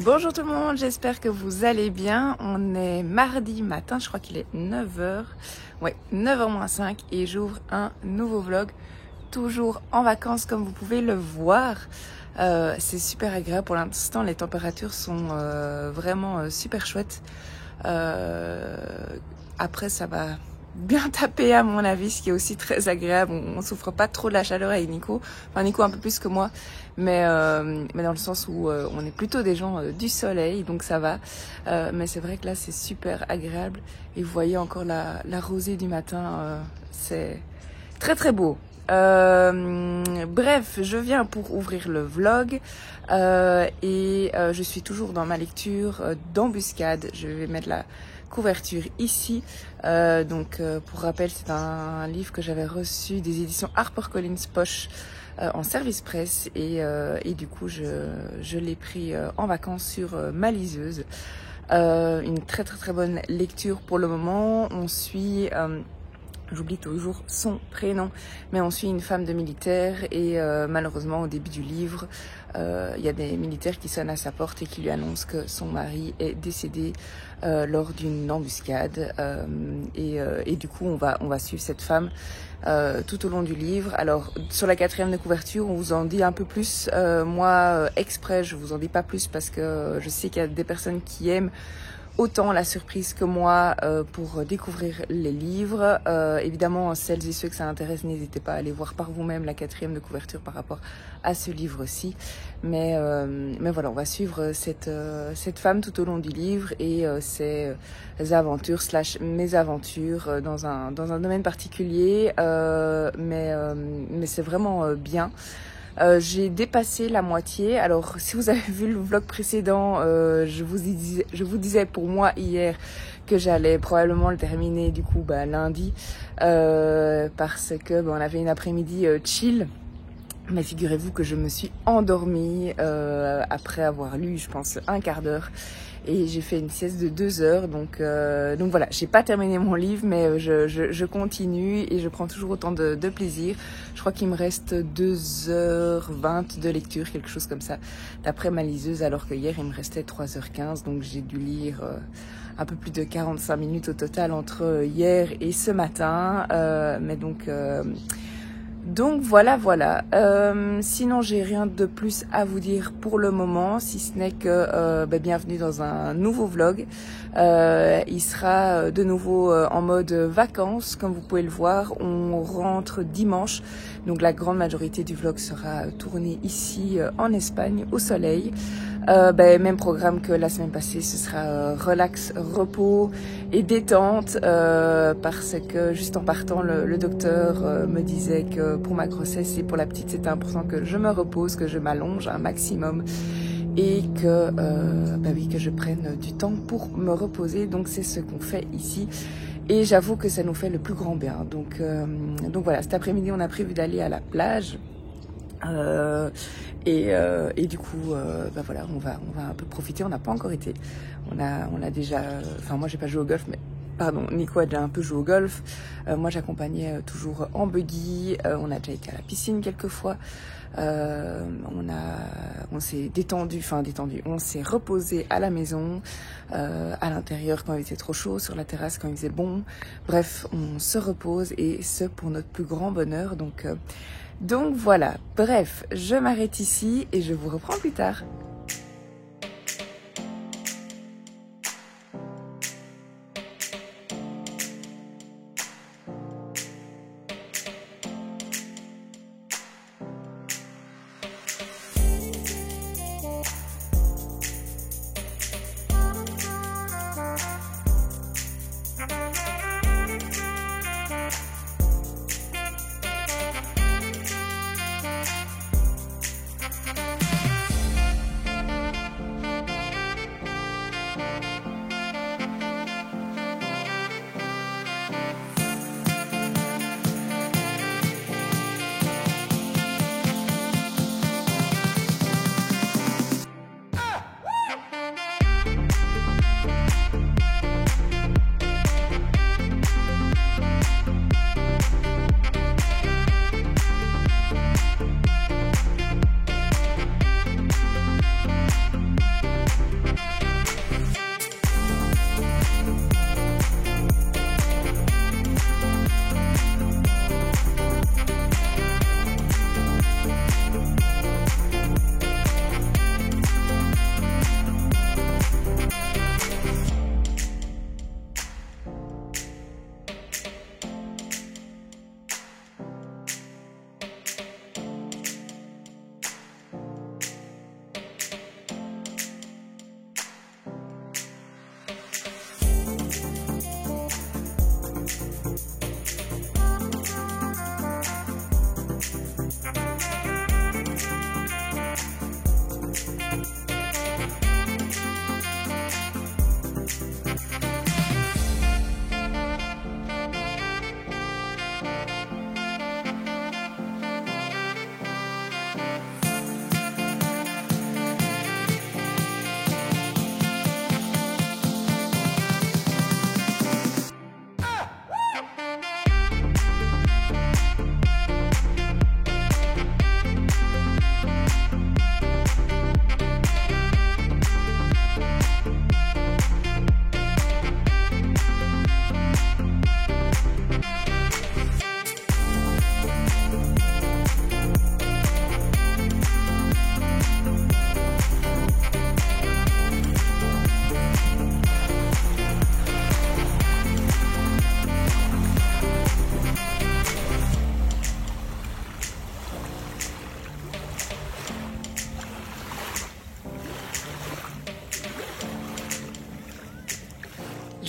Bonjour tout le monde, j'espère que vous allez bien. On est mardi matin, je crois qu'il est 9h. Ouais, 9h moins 5 et j'ouvre un nouveau vlog. Toujours en vacances comme vous pouvez le voir. C'est super agréable pour l'instant, les températures sont vraiment super chouettes. Après ça va bien taper à mon avis, ce qui est aussi très agréable. On souffre pas trop de la chaleur avec Nico. Enfin Nico un peu plus que moi, mais dans le sens où on est plutôt des gens du soleil, donc ça va. Mais c'est vrai que là c'est super agréable. Et vous voyez encore la rosée du matin, c'est très très beau. Bref, je viens pour ouvrir le vlog et je suis toujours dans ma lecture d'Embuscade. Je vais mettre la couverture ici. Pour rappel, c'est un livre que j'avais reçu des éditions HarperCollins Poche en service presse et du coup je l'ai pris en vacances sur ma liseuse. Une très très très bonne lecture pour le moment. On suit j'oublie toujours son prénom, mais on suit une femme de militaire et malheureusement au début du livre, il y a des militaires qui sonnent à sa porte et qui lui annoncent que son mari est décédé lors d'une embuscade et du coup on va suivre cette femme tout au long du livre. Alors sur la 4e de couverture on vous en dit un peu plus, moi exprès je vous en dis pas plus parce que je sais qu'il y a des personnes qui aiment autant la surprise que moi pour découvrir les livres. Évidemment, celles et ceux que ça intéresse, n'hésitez pas à aller voir par vous-même la 4e de couverture par rapport à ce livre-ci. Mais voilà, on va suivre cette femme tout au long du livre et ses aventures / mésaventures dans un domaine particulier. Mais c'est vraiment bien. J'ai dépassé la moitié. Alors, si vous avez vu le vlog précédent, je vous disais pour moi hier que j'allais probablement le terminer du coup lundi parce que on avait une après-midi chill. Mais figurez-vous que je me suis endormie après avoir lu, je pense, un quart d'heure. Et j'ai fait une sieste de 2 heures, donc voilà, j'ai pas terminé mon livre, mais je continue et je prends toujours autant de plaisir. Je crois qu'il me reste 2h20 de lecture, quelque chose comme ça, d'après ma liseuse, alors que hier il me restait 3h15, donc j'ai dû lire un peu plus de 45 minutes au total entre hier et ce matin, donc voilà. Sinon j'ai rien de plus à vous dire pour le moment, si ce n'est que bienvenue dans un nouveau vlog. Il sera de nouveau en mode vacances, comme vous pouvez le voir. On rentre dimanche, donc la grande majorité du vlog sera tourné ici en Espagne au soleil. Même programme que la semaine passée, ce sera relax, repos et détente parce que juste en partant le docteur me disait que pour ma grossesse et pour la petite c'était important que je me repose, que je m'allonge un maximum et que que je prenne du temps pour me reposer. Donc c'est ce qu'on fait ici et j'avoue que ça nous fait le plus grand bien. Donc voilà, cet après-midi on a prévu d'aller à la plage. Et du coup voilà, on va un peu profiter. On n'a pas encore été, on a déjà, enfin moi j'ai pas joué au golf, mais pardon, Nico a déjà un peu joué au golf. Moi j'accompagnais toujours en buggy. On a déjà été à la piscine quelques fois. On s'est détendu, on s'est reposé à la maison, à l'intérieur quand il était trop chaud, sur la terrasse quand il faisait bon. Bref, on se repose et ce pour notre plus grand bonheur. Donc voilà, bref, je m'arrête ici et je vous reprends plus tard.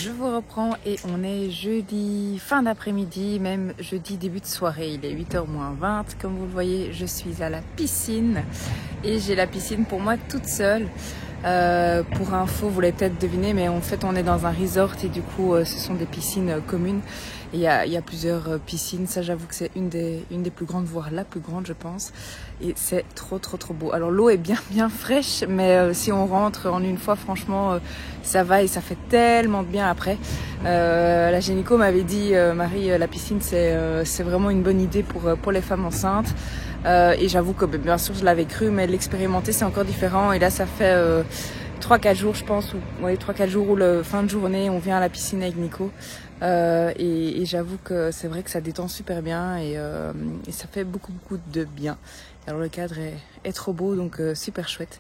je vous reprends et on est jeudi fin d'après-midi, même jeudi début de soirée. Il est 8h moins 20. Comme vous le voyez, je suis à la piscine et j'ai la piscine pour moi toute seule. Pour info, vous l'avez peut-être deviné, mais en fait on est dans un resort et du coup ce sont des piscines communes. Il y a plusieurs piscines, ça j'avoue que c'est une des plus grandes, voire la plus grande je pense. Et c'est trop beau. Alors l'eau est bien fraîche, mais si on rentre en une fois, franchement ça va et ça fait tellement de bien après. La gynéco m'avait dit, Marie, la piscine c'est vraiment une bonne idée pour les femmes enceintes. Et j'avoue que bien sûr je l'avais cru, mais l'expérimenter c'est encore différent. Et là ça fait 3-4 jours je pense, ou 3-4 jours où le fin de journée on vient à la piscine avec Nico. Et j'avoue que c'est vrai que ça détend super bien et ça fait beaucoup de bien. Alors le cadre est trop beau, donc super chouette.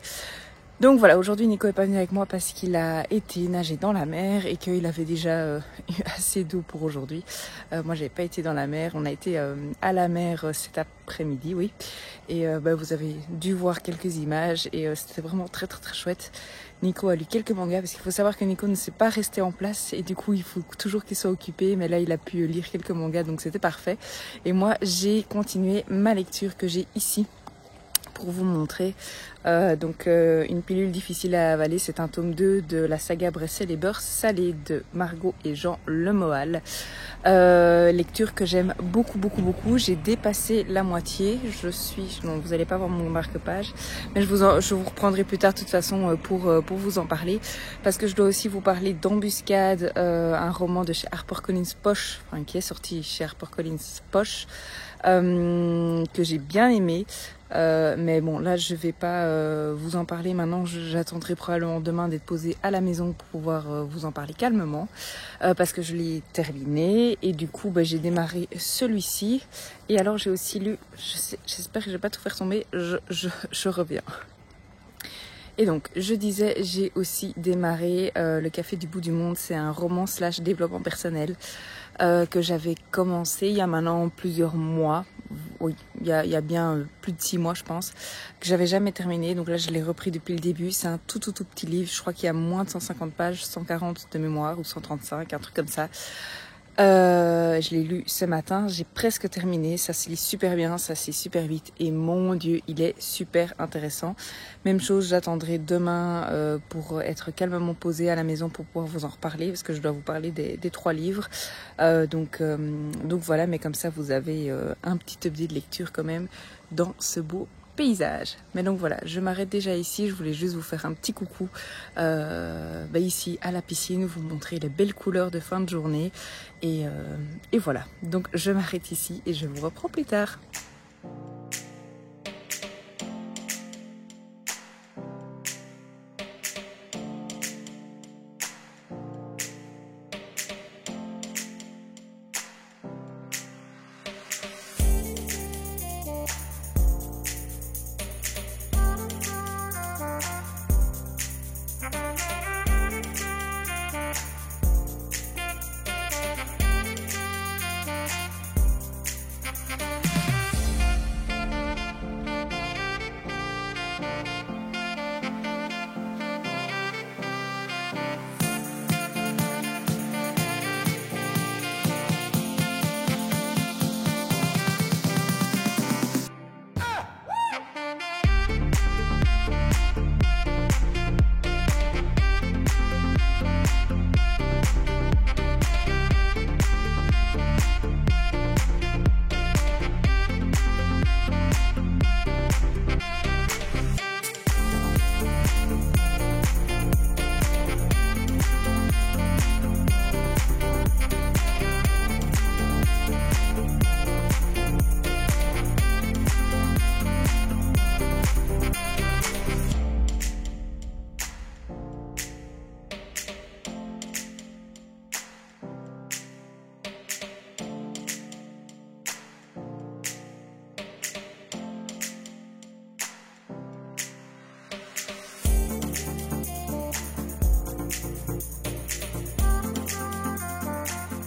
Donc voilà, aujourd'hui Nico est pas venu avec moi parce qu'il a été nager dans la mer et qu'il avait déjà eu assez d'eau pour aujourd'hui. Moi j'avais pas été dans la mer, on a été à la mer cet après-midi, oui. Et vous avez dû voir quelques images et c'était vraiment très chouette. Nico a lu quelques mangas parce qu'il faut savoir que Nico ne s'est pas resté en place et du coup il faut toujours qu'il soit occupé, mais là il a pu lire quelques mangas donc c'était parfait. Et moi j'ai continué ma lecture que j'ai ici pour vous montrer. Une pilule difficile à avaler, c'est un tome 2 de la saga Bressel et beurre salé de Margot et Jean Lemoal. Lecture que j'aime beaucoup. J'ai dépassé la moitié. Non, vous n'allez pas voir mon marque-page, mais je vous reprendrai plus tard de toute façon pour vous en parler, parce que je dois aussi vous parler d'Embuscade, un roman de chez HarperCollins Poche, qui est sorti chez HarperCollins Poche, que j'ai bien aimé. Mais bon, là je vais pas vous en parler maintenant, j'attendrai probablement demain d'être posée à la maison pour pouvoir vous en parler calmement, parce que je l'ai terminé et du coup j'ai démarré celui-ci. Et alors j'ai aussi lu, j'espère que je vais pas tout faire tomber, je reviens. Et donc, je disais, j'ai aussi démarré Le Café du bout du monde. C'est un roman / développement personnel que j'avais commencé il y a maintenant plusieurs mois. Oui, il y a bien plus de 6 mois, je pense, que j'avais jamais terminé. Donc là, je l'ai repris depuis le début. C'est un tout petit livre. Je crois qu'il y a moins de 150 pages, 140 de mémoire ou 135, un truc comme ça. Je l'ai lu ce matin, j'ai presque terminé, ça se lit super bien, ça se lit super vite et mon Dieu, il est super intéressant. Même chose, j'attendrai demain pour être calmement posée à la maison pour pouvoir vous en reparler, parce que je dois vous parler des 3 livres. Donc voilà, mais comme ça vous avez un petit update de lecture quand même dans ce beau paysage. Mais donc voilà, je m'arrête déjà ici. Je voulais juste vous faire un petit coucou ici à la piscine, vous montrer les belles couleurs de fin de journée et voilà, donc je m'arrête ici et je vous reprends plus tard.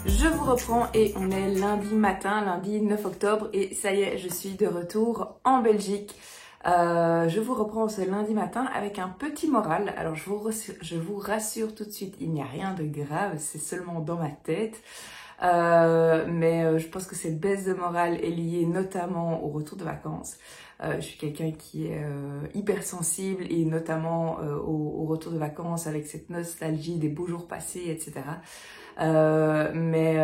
Je vous reprends et on est lundi matin, lundi 9 octobre et ça y est, je suis de retour en Belgique. Je vous reprends ce lundi matin avec un petit moral. Alors je vous rassure tout de suite, il n'y a rien de grave, c'est seulement dans ma tête. Mais je pense que cette baisse de morale est liée notamment au retour de vacances. Je suis quelqu'un qui est hypersensible et notamment au retour de vacances avec cette nostalgie des beaux jours passés, etc. Mais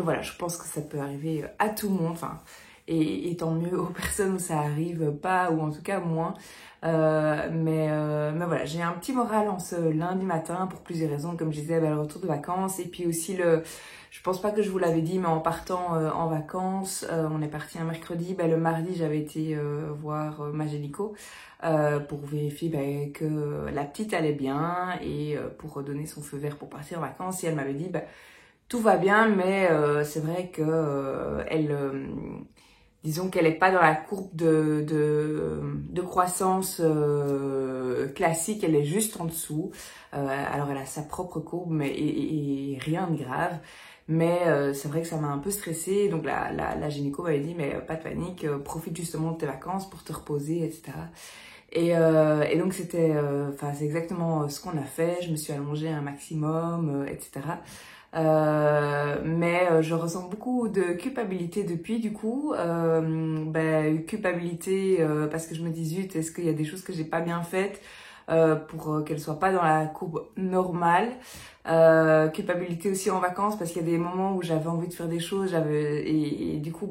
voilà, je pense que ça peut arriver à tout le monde, enfin, et tant mieux aux personnes où ça arrive pas, ou en tout cas moins. Mais voilà, j'ai un petit moral en ce lundi matin pour plusieurs raisons, comme je disais, le retour de vacances, et puis aussi je pense pas que je vous l'avais dit, mais en partant en vacances, on est parti un mercredi, le mardi j'avais été voir ma gynéco pour vérifier que la petite allait bien et pour donner son feu vert pour partir en vacances, et elle m'avait dit tout va bien, mais c'est vrai que disons qu'elle n'est pas dans la courbe de croissance classique, elle est juste en dessous. Alors elle a sa propre courbe, mais et rien de grave. Mais c'est vrai que ça m'a un peu stressée. Donc la gynéco m'avait dit, mais pas de panique, profite justement de tes vacances pour te reposer, etc. Et donc c'est exactement ce qu'on a fait. Je me suis allongée un maximum, etc. Mais je ressens beaucoup de culpabilité depuis, du coup, culpabilité parce que je me dis zut, est-ce qu'il y a des choses que j'ai pas bien faites pour qu'elles soient pas dans la courbe normale. Culpabilité aussi en vacances parce qu'il y a des moments où j'avais envie de faire des choses, et du coup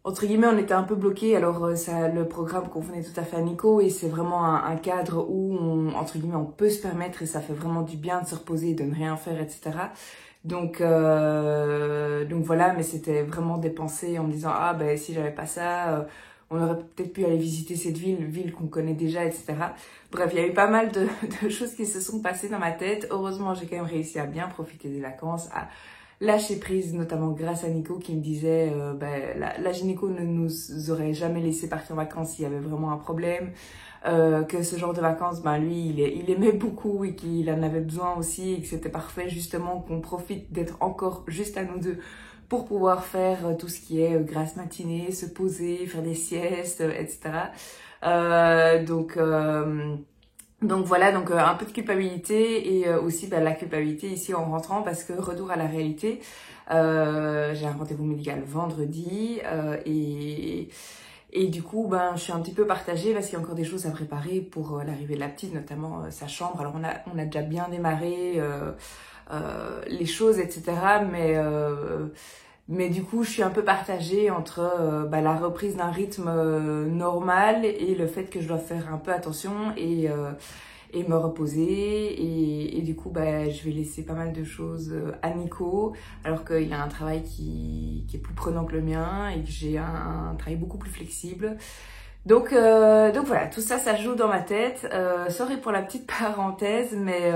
entre guillemets, on était un peu bloqués. Alors le programme convenait tout à fait à Nico, et c'est vraiment un cadre où entre guillemets, on peut se permettre, et ça fait vraiment du bien de se reposer et de ne rien faire, etc. Donc voilà, mais c'était vraiment des pensées en me disant si j'avais pas ça, on aurait peut-être pu aller visiter cette ville qu'on connaît déjà, etc. Bref, il y a eu pas mal de choses qui se sont passées dans ma tête. Heureusement, j'ai quand même réussi à bien profiter des vacances, à lâcher prise, notamment grâce à Nico qui me disait la gynéco ne nous aurait jamais laissé partir en vacances s'il y avait vraiment un problème, que ce genre de vacances, lui, il aimait beaucoup et qu'il en avait besoin aussi, et que c'était parfait justement qu'on profite d'être encore juste à nous deux pour pouvoir faire tout ce qui est grasse matinée, se poser, faire des siestes, etc. Donc voilà, un peu de culpabilité, et aussi la culpabilité ici en rentrant, parce que retour à la réalité, j'ai un rendez-vous médical vendredi, et du coup je suis un petit peu partagée parce qu'il y a encore des choses à préparer pour l'arrivée de la petite, notamment sa chambre. Alors on a déjà bien démarré les choses, etc. Mais du coup, je suis un peu partagée entre la reprise d'un rythme normal et le fait que je dois faire un peu attention et me reposer. Et du coup, je vais laisser pas mal de choses à Nico, alors qu'il a un travail qui est plus prenant que le mien et que j'ai un travail beaucoup plus flexible. Donc voilà, tout ça, ça joue dans ma tête. Sorry pour la petite parenthèse, mais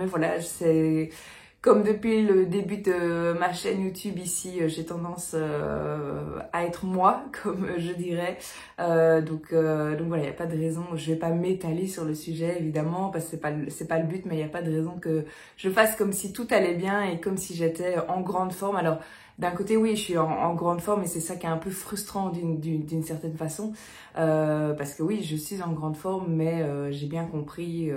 voilà, c'est... Comme depuis le début de ma chaîne YouTube ici, j'ai tendance à être moi, comme je dirais. Donc voilà, il n'y a pas de raison. Je vais pas m'étaler sur le sujet, évidemment, parce que c'est pas le but, mais il n'y a pas de raison que je fasse comme si tout allait bien et comme si j'étais en grande forme. Alors, d'un côté, oui, je suis en grande forme, et c'est ça qui est un peu frustrant d'une certaine façon. Parce que oui, je suis en grande forme, mais j'ai bien compris...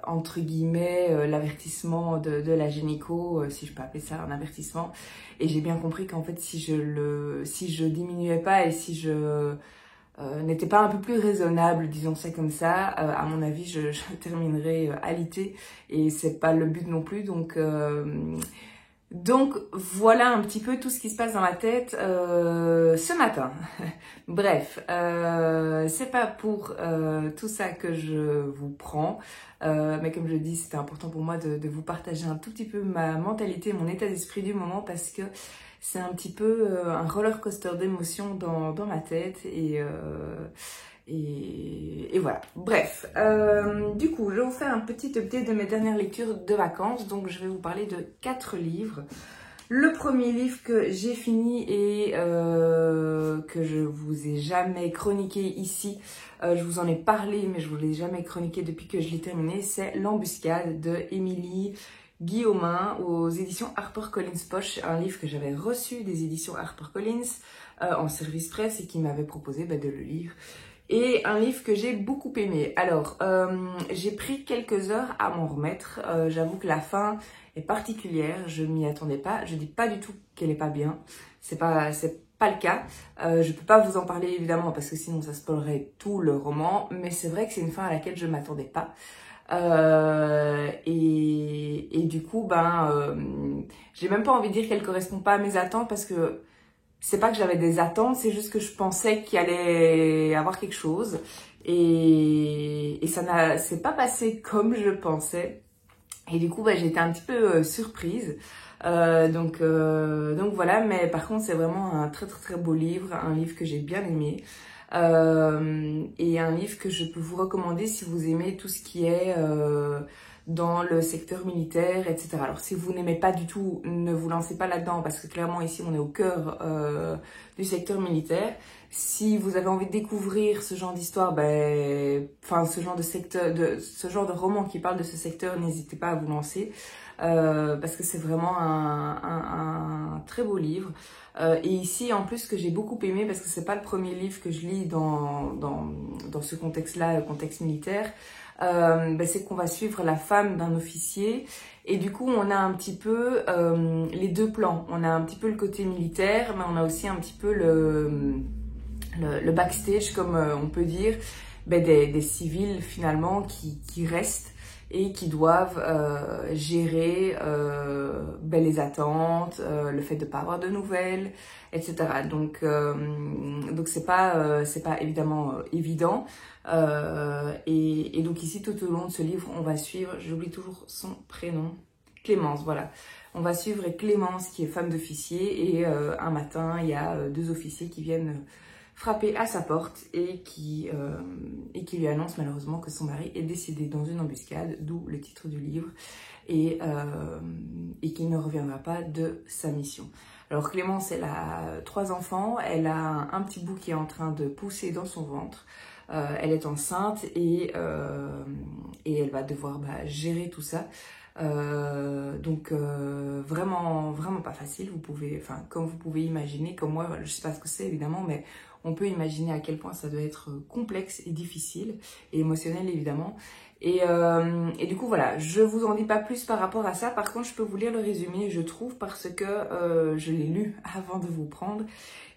entre guillemets l'avertissement de la gynéco, si je peux appeler ça un avertissement, et j'ai bien compris qu'en fait si je diminuais pas et si je n'étais pas un peu plus raisonnable, disons ça comme ça, à mon avis je terminerais alité, et c'est pas le but non plus. Donc voilà un petit peu tout ce qui se passe dans ma tête ce matin. Bref, c'est pas pour tout ça que je vous prends, mais comme je dis, c'était important pour moi de vous partager un tout petit peu ma mentalité, mon état d'esprit du moment, parce que c'est un petit peu un roller coaster d'émotions dans ma tête, et voilà. Bref, du coup, je vais vous faire un petit update de mes dernières lectures de vacances. Donc, je vais vous parler de 4 livres. Le premier livre que j'ai fini et que je vous ai jamais chroniqué ici, je vous en ai parlé, mais je vous l'ai jamais chroniqué depuis que je l'ai terminé, c'est L'Embuscade de Émilie Guillaumin aux éditions HarperCollins Poche, un livre que j'avais reçu des éditions HarperCollins en service presse et qui m'avait proposé de le lire. Et un livre que j'ai beaucoup aimé. Alors, j'ai pris quelques heures à m'en remettre. J'avoue que la fin est particulière, je m'y attendais pas. Je dis pas du tout qu'elle est pas bien, c'est pas le cas. Je peux pas vous en parler évidemment parce que sinon ça spoilerait tout le roman, mais c'est vrai que c'est une fin à laquelle je m'attendais pas. Et du coup, j'ai même pas envie de dire qu'elle correspond pas à mes attentes parce que c'est pas que j'avais des attentes, c'est juste que je pensais qu'il allait avoir quelque chose et c'est pas passé comme je pensais. Et du coup, j'ai été un petit peu surprise. Donc voilà, mais par contre, c'est vraiment un très très très beau livre, un livre que j'ai bien aimé. Et un livre que je peux vous recommander si vous aimez tout ce qui est dans le secteur militaire, etc. Alors si vous n'aimez pas du tout, ne vous lancez pas là-dedans parce que clairement ici on est au cœur du secteur militaire. Si vous avez envie de découvrir ce genre d'histoire, ce genre de roman qui parle de ce secteur, n'hésitez pas à vous lancer parce que c'est vraiment un très beau livre. Et ici, en plus, que j'ai beaucoup aimé, parce que c'est pas le premier livre que je lis dans ce contexte-là, contexte militaire, c'est qu'on va suivre la femme d'un officier. Et du coup, on a un petit peu les deux plans. On a un petit peu le côté militaire, mais on a aussi un petit peu le backstage, comme on peut dire, des civils finalement qui restent et qui doivent gérer les attentes, le fait de ne pas avoir de nouvelles, etc. Donc c'est pas évidemment évident. Et donc ici, tout au long de ce livre, on va suivre, j'oublie toujours son prénom, Clémence, voilà. On va suivre Clémence qui est femme d'officier et un matin, il y a deux officiers qui viennent frapper à sa porte et qui lui annonce malheureusement que son mari est décédé dans une embuscade, d'où le titre du livre, et qu'il ne reviendra pas de sa mission. Alors Clémence, elle a 3 enfants, elle a un petit bout qui est en train de pousser dans son ventre, elle est enceinte et elle va devoir gérer tout ça. Vraiment pas facile. Comme vous pouvez imaginer, comme moi, je sais pas ce que c'est évidemment, mais on peut imaginer à quel point ça doit être complexe et difficile et émotionnel évidemment. Et du coup voilà, je vous en dis pas plus par rapport à ça. Par contre, je peux vous lire le résumé, je trouve, parce que je l'ai lu avant de vous prendre.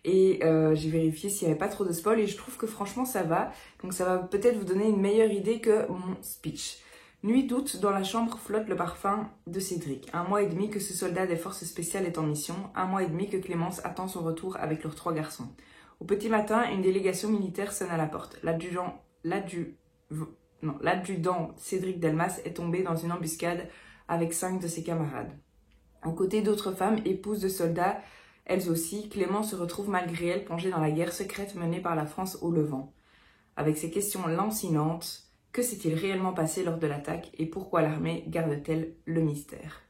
Et j'ai vérifié s'il n'y avait pas trop de spoil et je trouve que franchement ça va. Donc ça va peut-être vous donner une meilleure idée que mon speech. Nuit d'août, dans la chambre flotte le parfum de Cédric. 1 mois et demi que ce soldat des forces spéciales est en mission. 1 mois et demi que Clémence attend son retour avec leurs 3 garçons. Au petit matin, une délégation militaire sonne à la porte. L'adjudant Cédric Delmas est tombé dans une embuscade avec 5 de ses camarades. Aux côtés d'autres femmes, épouses de soldats, elles aussi, Clémence se retrouve malgré elle plongée dans la guerre secrète menée par la France au Levant. Avec ses questions lancinantes, que s'est-il réellement passé lors de l'attaque et pourquoi l'armée garde-t-elle le mystère?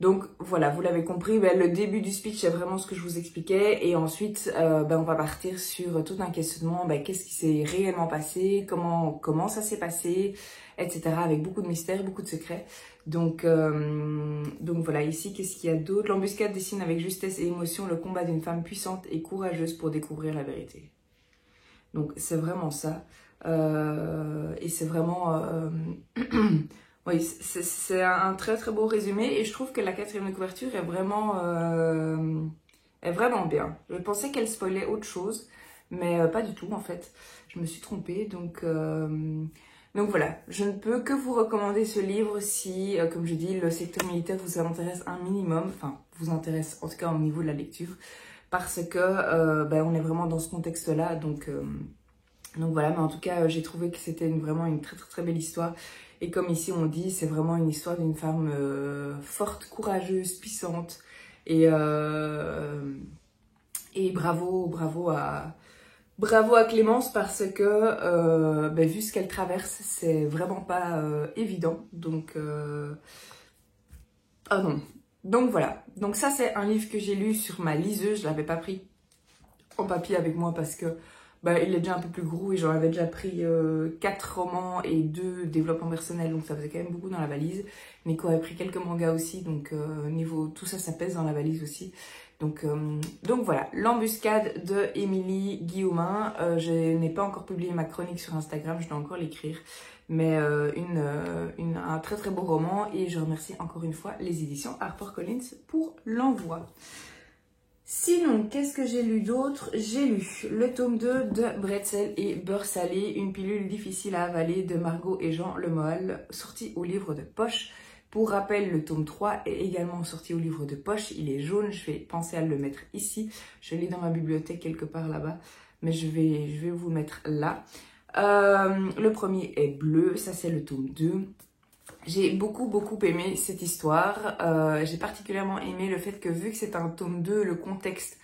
Donc voilà, vous l'avez compris, le début du speech c'est vraiment ce que je vous expliquais et ensuite on va partir sur tout un questionnement, qu'est-ce qui s'est réellement passé, comment ça s'est passé, etc. avec beaucoup de mystères, beaucoup de secrets. Donc voilà, ici qu'est-ce qu'il y a d'autre? L'embuscade dessine avec justesse et émotion le combat d'une femme puissante et courageuse pour découvrir la vérité. Donc c'est vraiment ça. Et c'est vraiment... oui, c'est un très très beau résumé et je trouve que la 4e de couverture est vraiment bien. Je pensais qu'elle spoilait autre chose, mais pas du tout en fait. Je me suis trompée, donc voilà. Je ne peux que vous recommander ce livre si, comme je dis, le secteur militaire vous intéresse un minimum, enfin vous intéresse en tout cas au niveau de la lecture, parce que on est vraiment dans ce contexte-là, donc voilà. Mais en tout cas, j'ai trouvé que c'était vraiment une très très très belle histoire. Et comme ici on dit, c'est vraiment une histoire d'une femme forte, courageuse, puissante. Et bravo à Clémence parce que vu ce qu'elle traverse, c'est vraiment pas évident. Donc voilà. Donc ça c'est un livre que j'ai lu sur ma liseuse. Je l'avais pas pris en papier avec moi parce que il est déjà un peu plus gros et j'en avais déjà pris 4 romans et 2 développements personnels, donc ça faisait quand même beaucoup dans la valise. Nico avait pris quelques mangas aussi, donc niveau tout ça, ça pèse dans la valise aussi. Donc voilà, l'embuscade de Émilie Guillaumin. Je n'ai pas encore publié ma chronique sur Instagram, je dois encore l'écrire. Mais un très très beau roman et je remercie encore une fois les éditions HarperCollins pour l'envoi. Sinon, qu'est-ce que j'ai lu d'autre? J'ai lu le tome 2 de Bretzel et beurre salé, une pilule difficile à avaler de Margot et Jean Lemoal, sorti au livre de poche. Pour rappel, le tome 3 est également sorti au livre de poche. Il est jaune, je vais penser à le mettre ici. Je l'ai dans ma bibliothèque quelque part là-bas, mais je vais vous le mettre là. Le premier est bleu, ça c'est le tome 2. J'ai beaucoup aimé cette histoire. J'ai particulièrement aimé le fait que vu que c'est un tome 2, le contexte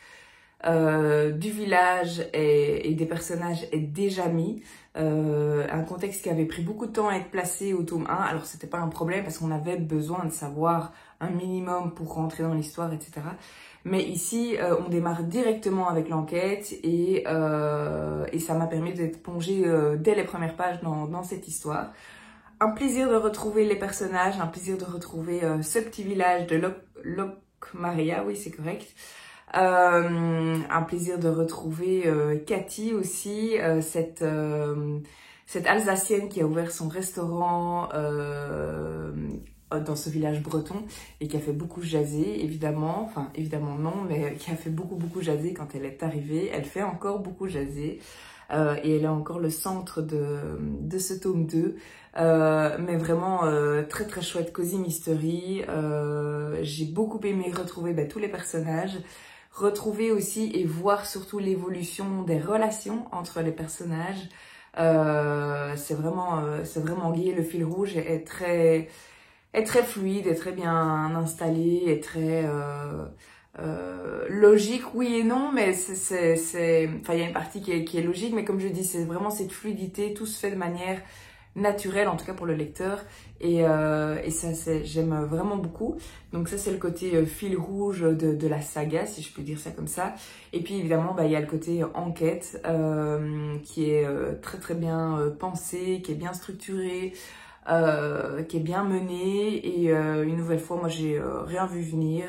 du village et des personnages est déjà mis. Un contexte qui avait pris beaucoup de temps à être placé au tome 1. Alors c'était pas un problème parce qu'on avait besoin de savoir un minimum pour rentrer dans l'histoire, etc. Mais ici, on démarre directement avec l'enquête et ça m'a permis d'être plongée dès les premières pages dans cette histoire. Un plaisir de retrouver les personnages, un plaisir de retrouver ce petit village de Locmaria, oui c'est correct. Un plaisir de retrouver Cathy aussi, cette Alsacienne qui a ouvert son restaurant dans ce village breton et qui a fait beaucoup jaser, évidemment. Enfin, évidemment non, mais qui a fait beaucoup jaser quand elle est arrivée. Elle fait encore beaucoup jaser. Et elle est encore le centre de ce tome 2. Mais vraiment très chouette Cozy Mystery. J'ai beaucoup aimé retrouver tous les personnages, retrouver aussi et voir surtout l'évolution des relations entre les personnages. C'est vraiment gai. Le fil rouge est très fluide, est très bien installé, est très logique, oui et non, mais enfin, il y a une partie qui est logique, mais comme je dis, c'est vraiment cette fluidité, tout se fait de manière naturelle, en tout cas pour le lecteur, et ça, j'aime vraiment beaucoup. Donc ça, c'est le côté fil rouge de la saga, si je peux dire ça comme ça. Et puis évidemment, il y a le côté enquête, qui est très bien pensé, qui est bien structuré, qui est bien menée et une nouvelle fois moi j'ai rien vu venir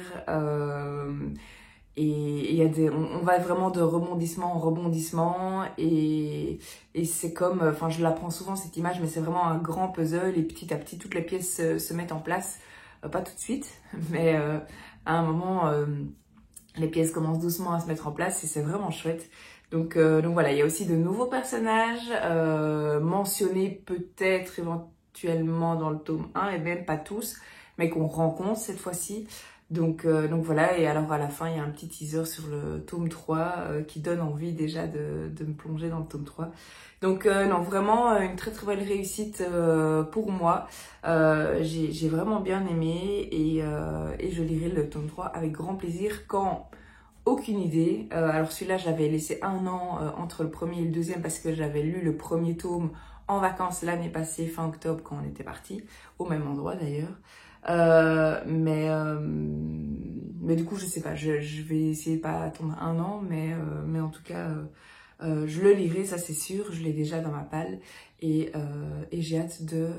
et il y a on va vraiment de rebondissement en rebondissement et c'est comme, enfin je la prends souvent cette image, mais c'est vraiment un grand puzzle et petit à petit toutes les pièces se mettent en place, pas tout de suite mais à un moment les pièces commencent doucement à se mettre en place et c'est vraiment chouette. Donc voilà, il y a aussi de nouveaux personnages mentionnés peut-être éventuellement dans le tome 1 et même pas tous, mais qu'on rencontre cette fois-ci. Donc voilà, et alors à la fin il y a un petit teaser sur le tome 3 qui donne envie déjà de me plonger dans le tome 3. Donc non, vraiment une très belle réussite pour moi. J'ai vraiment bien aimé et je lirai le tome 3 avec grand plaisir quand... Aucune idée. Alors celui-là, j'avais laissé un an entre le premier et le deuxième parce que j'avais lu le premier tome en vacances l'année passée, fin octobre, quand on était partis, au même endroit d'ailleurs. Mais du coup, je sais pas, je vais essayer de pas attendre un an, mais en tout cas, je le lirai, ça c'est sûr, je l'ai déjà dans ma palle et j'ai hâte de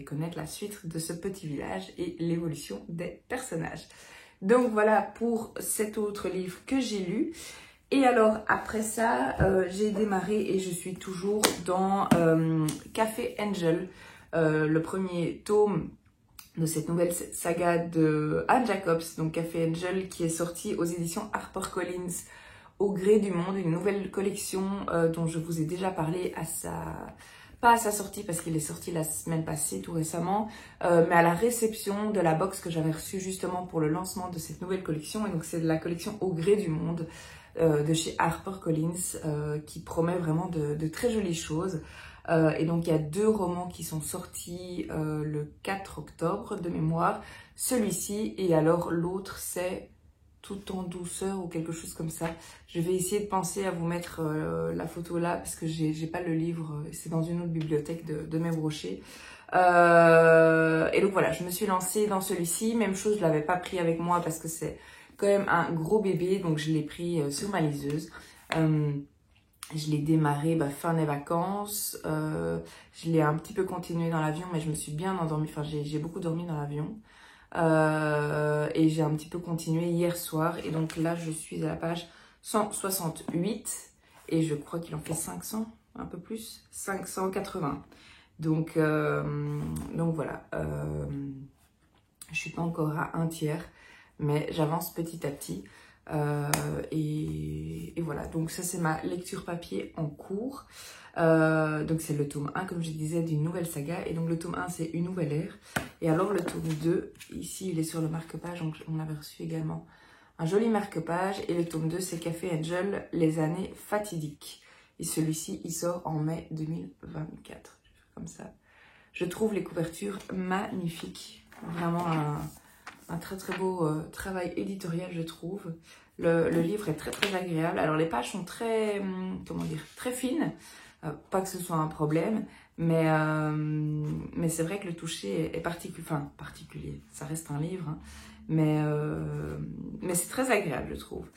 connaître la suite de ce petit village et l'évolution des personnages. Donc voilà pour cet autre livre que j'ai lu. Et alors après ça, j'ai démarré et je suis toujours dans Café Angel, le premier tome de cette nouvelle saga de Anne Jacobs, donc Café Angel, qui est sorti aux éditions HarperCollins au gré du monde, une nouvelle collection dont je vous ai déjà parlé pas à sa sortie parce qu'il est sorti la semaine passée tout récemment, mais à la réception de la box que j'avais reçue justement pour le lancement de cette nouvelle collection. Et donc c'est de la collection Au gré du monde de chez HarperCollins qui promet vraiment de très jolies choses. Et donc il y a 2 romans qui sont sortis le 4 octobre de mémoire, celui-ci et alors l'autre c'est Tout en douceur ou quelque chose comme ça. Je vais essayer de penser à vous mettre la photo là parce que j'ai pas le livre, c'est dans une autre bibliothèque de mes brochets. Et donc voilà, je me suis lancée dans celui-ci. Même chose, je l'avais pas pris avec moi parce que c'est quand même un gros bébé, donc je l'ai pris sur ma liseuse. Je l'ai démarré fin des vacances. Je l'ai un petit peu continué dans l'avion, mais je me suis bien endormie. Enfin, j'ai beaucoup dormi dans l'avion. Et j'ai un petit peu continué hier soir. Et donc là, je suis à la page 168. Et je crois qu'il en fait 500, un peu plus. 580. Donc voilà. Je suis pas encore à un tiers, mais j'avance petit à petit. Et voilà, donc ça c'est ma lecture papier en cours. Donc c'est le tome 1, comme je disais, d'une nouvelle saga. Et donc le tome 1 c'est Une nouvelle ère. Et alors le tome 2, ici il est sur le marque-page, donc on avait reçu également un joli marque-page. Et le tome 2 c'est Café Angel, les années fatidiques. Et celui-ci il sort en mai 2024. Je vais faire comme ça. Je trouve les couvertures magnifiques. Vraiment un très très beau travail éditorial, je trouve. Le livre est très très agréable. Alors les pages sont très, comment dire, très fines. Pas que ce soit un problème, mais c'est vrai que le toucher est particulier. Ça reste un livre, hein, mais c'est très agréable, je trouve.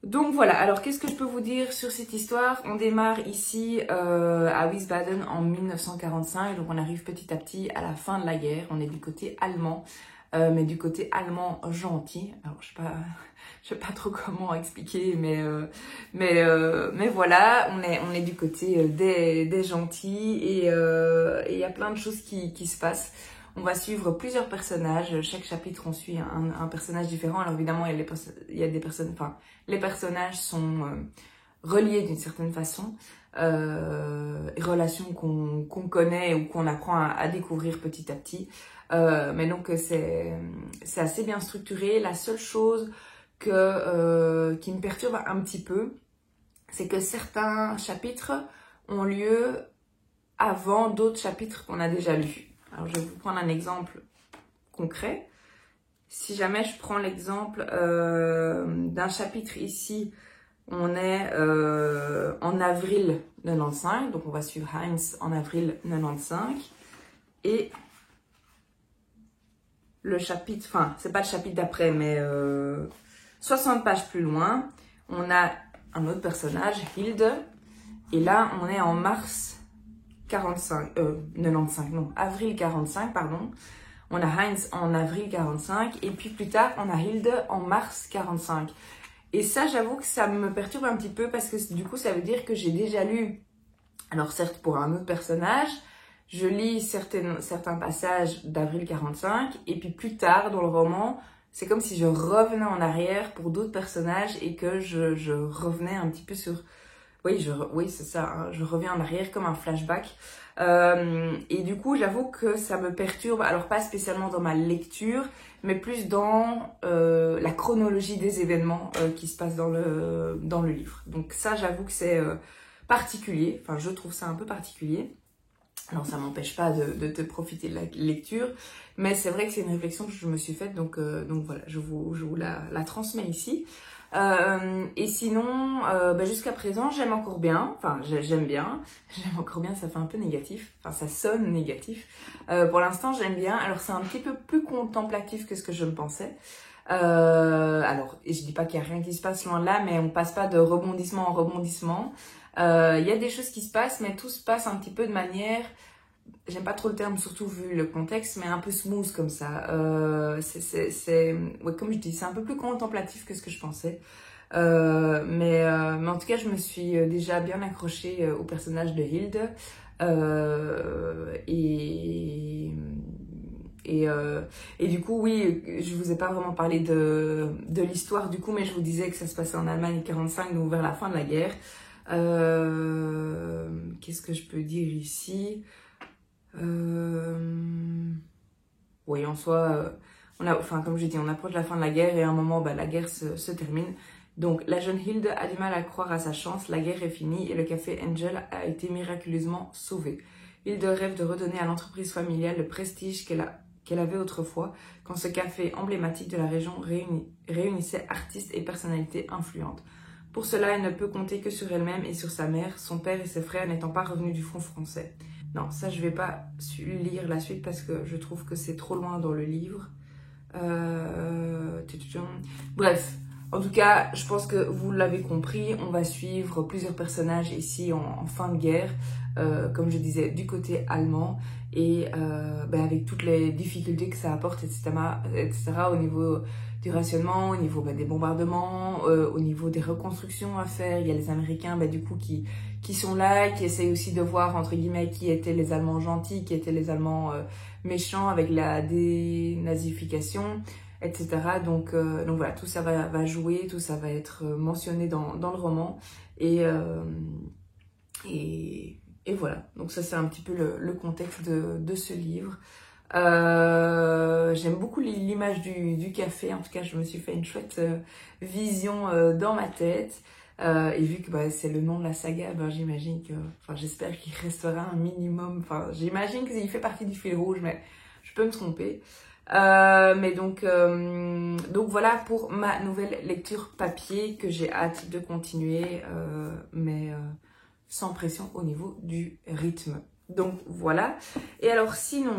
Donc voilà, alors qu'est-ce que je peux vous dire sur cette histoire? On démarre ici à Wiesbaden en 1945, donc on arrive petit à petit à la fin de la guerre. On est du côté allemand, mais du côté allemand gentil. Alors je sais pas trop comment expliquer, mais voilà, on est du côté des gentils et il y a plein de choses qui se passent. On va suivre plusieurs personnages. Chaque chapitre, on suit un personnage différent. Alors évidemment, il y a des personnes. Enfin, les personnages sont reliés d'une certaine façon. Relations qu'on connaît ou qu'on apprend à découvrir petit à petit. Mais donc, c'est assez bien structuré. La seule chose qui me perturbe un petit peu, c'est que certains chapitres ont lieu avant d'autres chapitres qu'on a déjà lus. Alors, je vais vous prendre un exemple concret. Si jamais je prends l'exemple d'un chapitre ici, on est en avril 95, donc on va suivre Heinz en avril 95. Et le chapitre, enfin, c'est pas le chapitre d'après, mais 60 pages plus loin, on a un autre personnage, Hilde. Et là, on est en mars avril 45, pardon. On a Heinz en avril 45 et puis plus tard, on a Hilde en mars 45. Et ça, j'avoue que ça me perturbe un petit peu parce que du coup, ça veut dire que j'ai déjà lu, alors certes pour un autre personnage, je lis certains passages d'avril 45 et puis plus tard dans le roman, c'est comme si je revenais en arrière pour d'autres personnages et que je revenais un petit peu sur... Oui, c'est ça, hein, je reviens en arrière comme un flashback. Et du coup, j'avoue que ça me perturbe, alors pas spécialement dans ma lecture, mais plus dans la chronologie des événements qui se passent dans le livre. Donc ça, j'avoue que c'est particulier, enfin je trouve ça un peu particulier. Alors ça m'empêche pas de te profiter de la lecture, mais c'est vrai que c'est une réflexion que je me suis faite, donc voilà, je vous la transmets ici. Et sinon, jusqu'à présent, j'aime encore bien, enfin j'aime bien, j'aime encore bien, ça fait un peu négatif, enfin ça sonne négatif. Pour l'instant, j'aime bien, alors c'est un petit peu plus contemplatif que ce que je me pensais. Alors, et je dis pas qu'il y a rien qui se passe loin de là, mais on passe pas de rebondissement en rebondissement. Il y a des choses qui se passent, mais tout se passe un petit peu de manière... J'aime pas trop le terme, surtout vu le contexte, mais un peu smooth comme ça. Ouais, comme je dis, c'est un peu plus contemplatif que ce que je pensais. Mais en tout cas, je me suis déjà bien accrochée au personnage de Hilde. Et du coup, oui, je vous ai pas vraiment parlé de l'histoire du coup, mais je vous disais que ça se passait en Allemagne 45, donc vers la fin de la guerre. Qu'est-ce que je peux dire ici? Oui, en soi, comme j'ai dit, on approche la fin de la guerre et à un moment, la guerre se termine. Donc, la jeune Hilde a du mal à croire à sa chance, la guerre est finie et le café Angel a été miraculeusement sauvé. Hilde rêve de redonner à l'entreprise familiale le prestige qu'elle avait autrefois, quand ce café emblématique de la région réunissait artistes et personnalités influentes. Pour cela, elle ne peut compter que sur elle-même et sur sa mère, son père et ses frères n'étant pas revenus du front français. Non, ça je vais pas lire la suite parce que je trouve que c'est trop loin dans le livre. Bref, En tout cas, je pense que vous l'avez compris, on va suivre plusieurs personnages ici en fin de guerre, comme je disais, du côté allemand, et avec toutes les difficultés que ça apporte, etc. Au niveau du rationnement, au niveau des bombardements, au niveau des reconstructions à faire. Il y a les Américains du coup qui sont là, qui essayent aussi de voir entre guillemets qui étaient les Allemands gentils, qui étaient les Allemands méchants avec la dénazification, etc. Donc voilà, tout ça va jouer, tout ça va être mentionné dans le roman. Et voilà, donc ça c'est un petit peu le contexte de ce livre. J'aime beaucoup l'image du café, en tout cas je me suis fait une chouette vision dans ma tête. Et vu que c'est le nom de la saga, j'imagine que, j'espère qu'il restera un minimum, j'imagine qu'il fait partie du fil rouge, mais je peux me tromper. Mais donc voilà pour ma nouvelle lecture papier que j'ai hâte de continuer, mais sans pression au niveau du rythme. Donc voilà. Et alors sinon,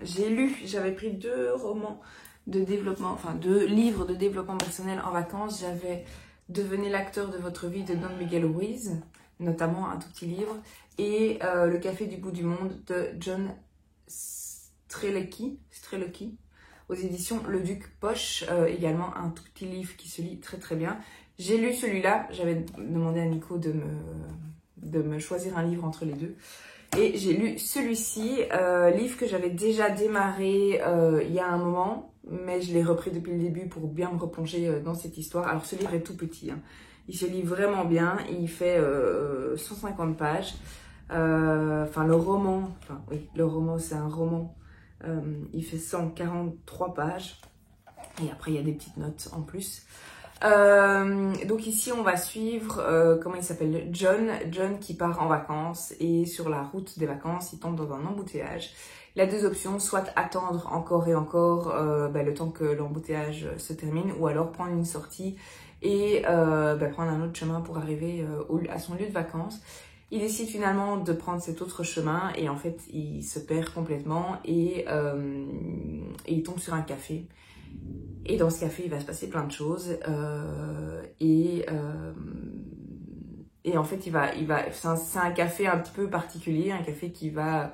j'avais pris 2 romans de développement, 2 livres de développement personnel en vacances. J'avais Devenez l'acteur de votre vie de Don Miguel Ruiz, notamment un tout petit livre, et Le café du bout du monde de John Strelecky, aux éditions Le Duc Poche, également un tout petit livre qui se lit très très bien. J'ai lu celui-là, j'avais demandé à Nico de me choisir un livre entre les deux. Et j'ai lu celui-ci, livre que j'avais déjà démarré il y a un moment, mais je l'ai repris depuis le début pour bien me replonger dans cette histoire. Alors ce livre est tout petit, hein. Il se lit vraiment bien, il fait 150 pages. Le roman c'est un roman, il fait 143 pages. Et après il y a des petites notes en plus. Donc ici on va suivre comment il s'appelle, John qui part en vacances, et sur la route des vacances il tombe dans un embouteillage. Il a 2 options, soit attendre encore et encore le temps que l'embouteillage se termine, ou alors prendre une sortie et prendre un autre chemin pour arriver à son lieu de vacances. Il décide finalement de prendre cet autre chemin, et en fait il se perd complètement, et il tombe sur un café. Et dans ce café, il va se passer plein de choses. Et en fait, c'est un café un petit peu particulier, un café qui va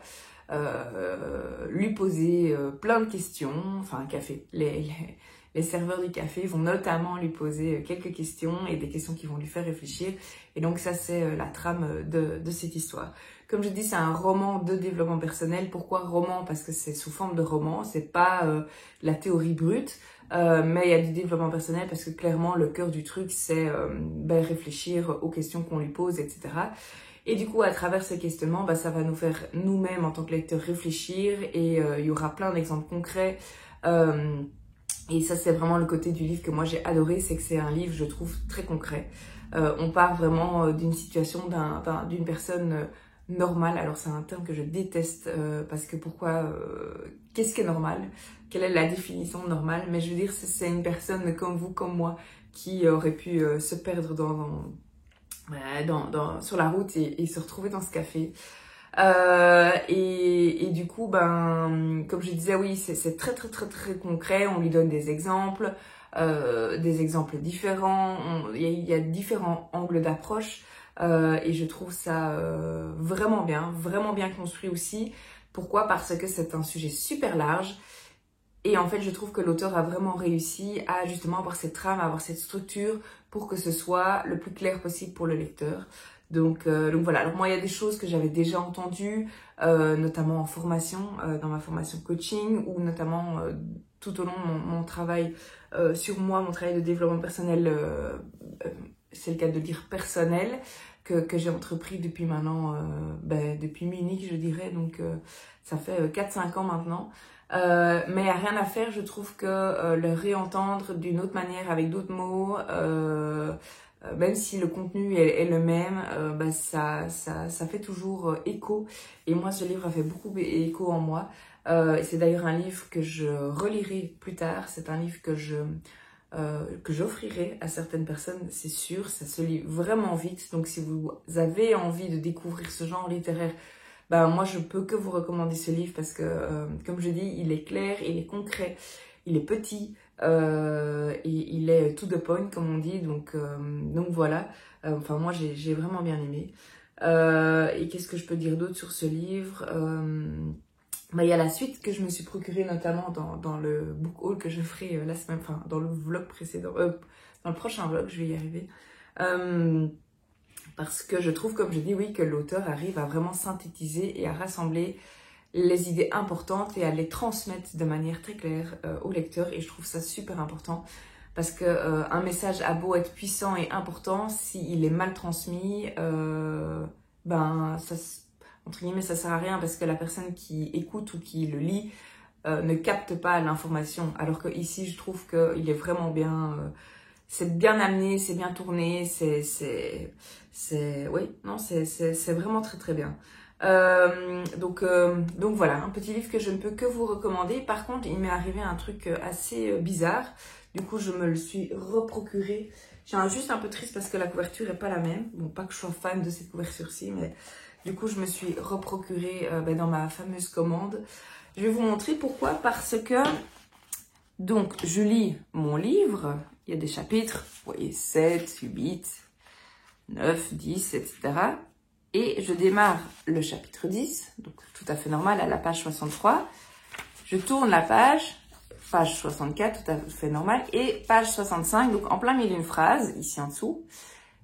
lui poser plein de questions. Enfin, un café. Les serveurs du café vont notamment lui poser quelques questions, et des questions qui vont lui faire réfléchir. Et donc ça, c'est la trame de cette histoire. Comme je dis, c'est un roman de développement personnel. Pourquoi roman? Parce que c'est sous forme de roman, c'est pas la théorie brute. Mais il y a du développement personnel parce que clairement le cœur du truc c'est réfléchir aux questions qu'on lui pose, etc. Et du coup à travers ces questionnements, ça va nous faire nous-mêmes en tant que lecteurs réfléchir, et il y aura plein d'exemples concrets. Et ça c'est vraiment le côté du livre que moi j'ai adoré, c'est que c'est un livre je trouve très concret. On part vraiment d'une situation d'une personne normale. Alors c'est un terme que je déteste parce que qu'est-ce qui est normal? Quelle est la définition de normal? Mais je veux dire, c'est une personne comme vous, comme moi, qui aurait pu se perdre sur la route et se retrouver dans ce café. Et du coup, comme je disais, oui, c'est très très très très concret. On lui donne des exemples différents. Il y a différents angles d'approche. Et je trouve ça vraiment bien construit aussi. Pourquoi? Parce que c'est un sujet super large. Et en fait, je trouve que l'auteur a vraiment réussi à justement avoir cette trame, à avoir cette structure pour que ce soit le plus clair possible pour le lecteur. Donc voilà. Alors moi, il y a des choses que j'avais déjà entendues, notamment en formation, dans ma formation coaching, ou notamment tout au long de mon travail sur moi, mon travail de développement personnel, c'est le cas de le dire, personnel, que j'ai entrepris depuis maintenant, depuis Munich, je dirais. Donc ça fait 4-5 ans maintenant. Mais il n'y a rien à faire, je trouve que le réentendre d'une autre manière, avec d'autres mots, même si le contenu est le même, ça fait toujours écho. Et moi, ce livre a fait beaucoup écho en moi. C'est d'ailleurs un livre que je relirai plus tard. C'est un livre que j'offrirai à certaines personnes, c'est sûr. Ça se lit vraiment vite. Donc si vous avez envie de découvrir ce genre littéraire, moi je peux que vous recommander ce livre parce que comme je dis, il est clair, il est concret, il est petit, et il est to the point comme on dit, donc voilà. Enfin moi j'ai vraiment bien aimé. Et qu'est-ce que je peux dire d'autre sur ce livre? Il y a la suite que je me suis procurée notamment dans le book haul que je ferai la semaine, enfin dans le vlog précédent, dans le prochain vlog, je vais y arriver. Parce que je trouve, comme je dis, oui, que l'auteur arrive à vraiment synthétiser et à rassembler les idées importantes et à les transmettre de manière très claire au lecteur, et je trouve ça super important parce que un message a beau être puissant et important, s'il est mal transmis, ben ça, entre guillemets, ça sert à rien parce que la personne qui écoute ou qui le lit ne capte pas l'information, alors que ici je trouve qu'il est vraiment bien, c'est bien amené, c'est bien tourné, oui, non, c'est vraiment très très bien. Donc voilà, un petit livre que je ne peux que vous recommander. Par contre, il m'est arrivé un truc assez bizarre. Du coup, je me le suis reprocuré. J'ai juste un peu triste parce que la couverture est pas la même. Bon, pas que je sois fan de cette couverture-ci, mais du coup, je me suis reprocuré dans ma fameuse commande. Je vais vous montrer pourquoi. Parce que, donc, je lis mon livre. Il y a des chapitres, vous voyez, 7, 8, 9, 10, etc. Et je démarre le chapitre 10, donc tout à fait normal, à la page 63. Je tourne la page 64, tout à fait normal, et page 65, donc en plein milieu d'une phrase, ici en dessous,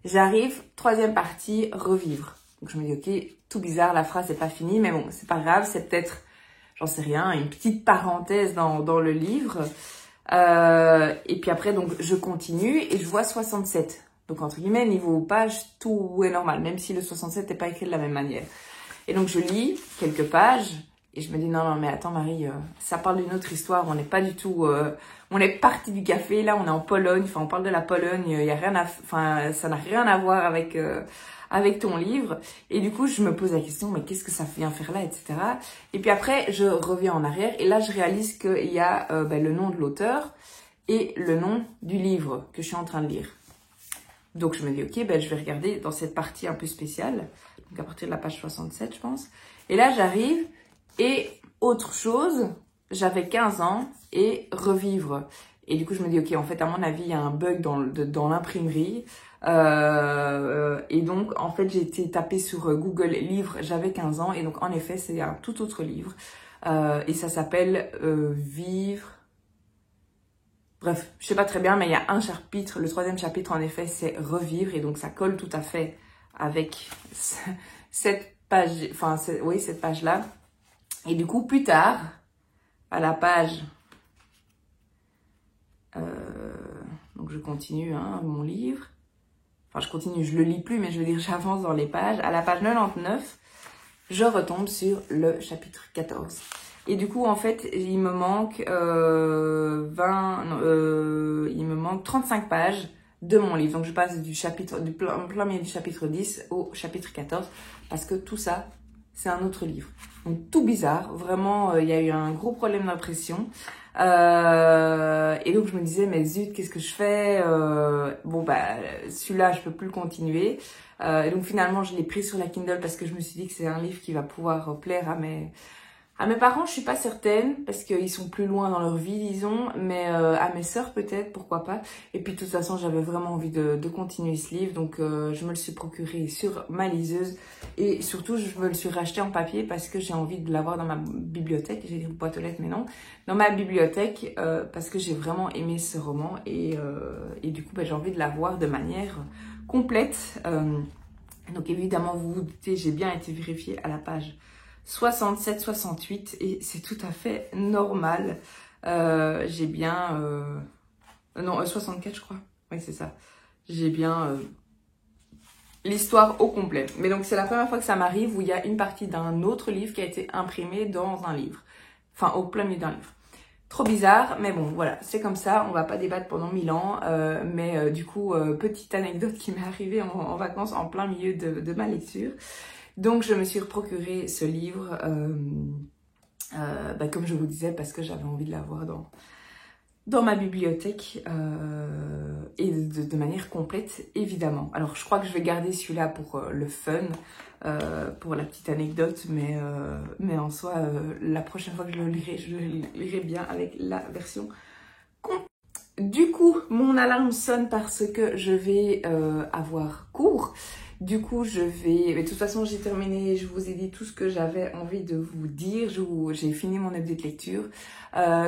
j'arrive, troisième partie, revivre. Donc je me dis, ok, tout bizarre, la phrase n'est pas finie, mais bon, c'est pas grave, c'est peut-être, j'en sais rien, une petite parenthèse dans le livre. Et puis après, donc je continue et je vois 67. Donc, entre guillemets, niveau page, tout est normal, même si le 67 n'est pas écrit de la même manière. Et donc, je lis quelques pages et je me dis, non, mais attends, Marie, ça parle d'une autre histoire. On n'est pas du tout... on est parti du café, là, on est en Pologne. Enfin, on parle de la Pologne. Y a rien ça n'a rien à voir avec ton livre. Et du coup, je me pose la question, mais qu'est-ce que ça vient faire là, etc. Et puis après, je reviens en arrière et là, je réalise qu'il y a le nom de l'auteur et le nom du livre que je suis en train de lire. Donc, je me dis, ok, je vais regarder dans cette partie un peu spéciale. Donc, à partir de la page 67, je pense. Et là, j'arrive. Et autre chose, j'avais 15 ans et revivre. Et du coup, je me dis, ok, en fait, à mon avis, il y a un bug dans l'imprimerie. Et donc, en fait, j'ai été tapée sur Google Livre. J'avais 15 ans. Et donc, en effet, c'est un tout autre livre. Et ça s'appelle Vivre... Bref, je sais pas très bien, mais il y a un chapitre, le troisième chapitre en effet, c'est revivre, et donc ça colle tout à fait avec cette page, cette page-là. Et du coup, plus tard, à la page, donc je continue mon livre, enfin je continue, je le lis plus, mais je veux dire j'avance dans les pages. À la page 99, je retombe sur le chapitre 14. Et du coup, en fait, il me manque il me manque 35 pages de mon livre. Donc, je passe du plein milieu du chapitre 10 au chapitre 14 parce que tout ça, c'est un autre livre. Donc, tout bizarre. Vraiment, il y a eu un gros problème d'impression. Et donc, je me disais, mais zut, qu'est-ce que je fais? Celui-là, je peux plus le continuer. Et donc, finalement, je l'ai pris sur la Kindle parce que je me suis dit que c'est un livre qui va pouvoir plaire à mes parents, je suis pas certaine, parce qu'ils sont plus loin dans leur vie, disons, mais à mes sœurs peut-être, pourquoi pas. Et puis de toute façon, j'avais vraiment envie de continuer ce livre, donc je me le suis procuré sur ma liseuse. Et surtout, je me le suis racheté en papier parce que j'ai envie de l'avoir dans ma bibliothèque. J'ai dit boîte aux lettres, mais non. Dans ma bibliothèque, parce que j'ai vraiment aimé ce roman. Et du coup, j'ai envie de l'avoir de manière complète. Donc évidemment, vous vous doutez, j'ai bien été vérifiée à la page 67, 68 et c'est tout à fait normal. J'ai bien... non, 64 je crois. Oui, c'est ça. J'ai bien l'histoire au complet. Mais donc c'est la première fois que ça m'arrive où il y a une partie d'un autre livre qui a été imprimé dans un livre. Enfin, au plein milieu d'un livre. Trop bizarre, mais bon, voilà, c'est comme ça. On va pas débattre pendant 1000 ans. Du coup, petite anecdote qui m'est arrivée en vacances en plein milieu de ma lecture. Donc, je me suis procuré ce livre, comme je vous disais, parce que j'avais envie de l'avoir dans ma bibliothèque et de manière complète, évidemment. Alors, je crois que je vais garder celui-là pour le fun, pour la petite anecdote, mais en soi, la prochaine fois que je le lirai bien avec la version complète. Du coup, mon alarme sonne parce que je vais avoir cours. Du coup, mais de toute façon, j'ai terminé, je vous ai dit tout ce que j'avais envie de vous dire. J'ai fini mon update lecture.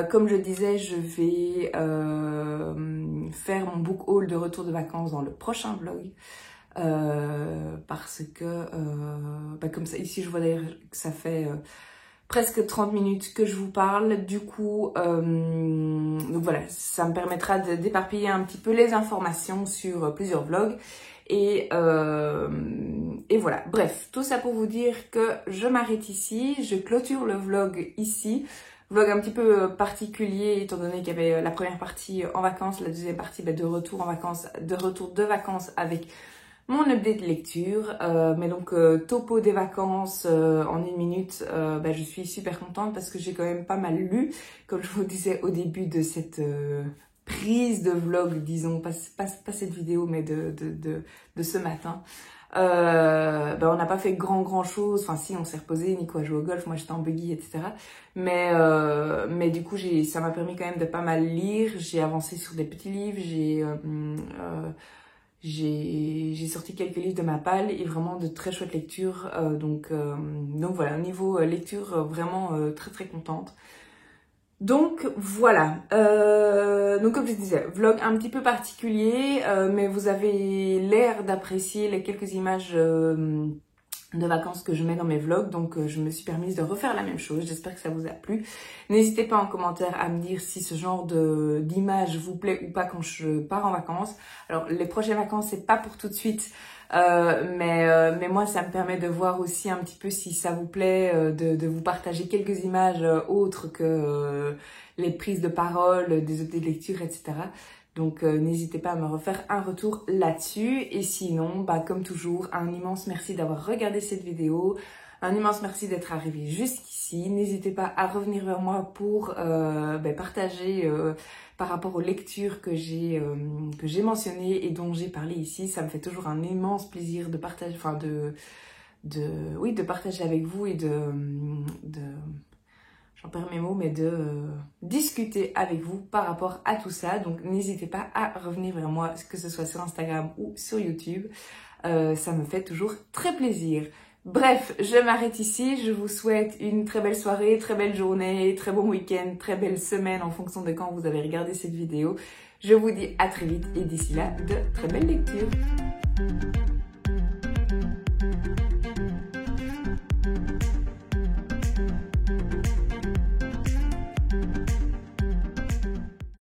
Comme je disais, je vais faire mon book haul de retour de vacances dans le prochain vlog. Parce que, comme ça, ici, je vois d'ailleurs que ça fait presque 30 minutes que je vous parle. Du coup, donc voilà, ça me permettra d'éparpiller un petit peu les informations sur plusieurs vlogs. Et voilà, bref, tout ça pour vous dire que je m'arrête ici, je clôture le vlog ici. Vlog un petit peu particulier étant donné qu'il y avait la première partie en vacances, la deuxième partie de retour en vacances, de retour de vacances avec mon update lecture. Mais donc topo des vacances en 1 minute, je suis super contente parce que j'ai quand même pas mal lu, comme je vous disais au début de cette prise de vlog, disons, pas cette vidéo, mais de ce matin. On n'a pas fait grand chose, enfin si, on s'est reposé, Nico a joué au golf, moi j'étais en buggy, etc. Mais du coup, ça m'a permis quand même de pas mal lire, j'ai avancé sur des petits livres, j'ai sorti quelques livres de ma palle et vraiment de très chouettes lectures, donc voilà, au niveau lecture, vraiment très contente. Donc voilà, donc comme je disais, vlog un petit peu particulier, mais vous avez l'air d'apprécier les quelques images de vacances que je mets dans mes vlogs, donc je me suis permise de refaire la même chose. J'espère que ça vous a plu. N'hésitez pas en commentaire à me dire si ce genre d'image vous plaît ou pas quand je pars en vacances. Alors les prochaines vacances, c'est pas pour tout de suite, mais moi ça me permet de voir aussi un petit peu si ça vous plaît, de vous partager quelques images autres que les prises de parole, des updates de lecture, etc. Donc n'hésitez pas à me refaire un retour là-dessus. Et sinon, comme toujours, un immense merci d'avoir regardé cette vidéo. Un immense merci d'être arrivé jusqu'ici. N'hésitez pas à revenir vers moi pour partager par rapport aux lectures que j'ai mentionnées et dont j'ai parlé ici. Ça me fait toujours un immense plaisir de partager, de partager avec vous et j'en perds mes mots, mais de discuter avec vous par rapport à tout ça. Donc n'hésitez pas à revenir vers moi, que ce soit sur Instagram ou sur YouTube. Ça me fait toujours très plaisir. Bref, je m'arrête ici. Je vous souhaite une très belle soirée, très belle journée, très bon week-end, très belle semaine en fonction de quand vous avez regardé cette vidéo. Je vous dis à très vite et d'ici là, de très belles lectures.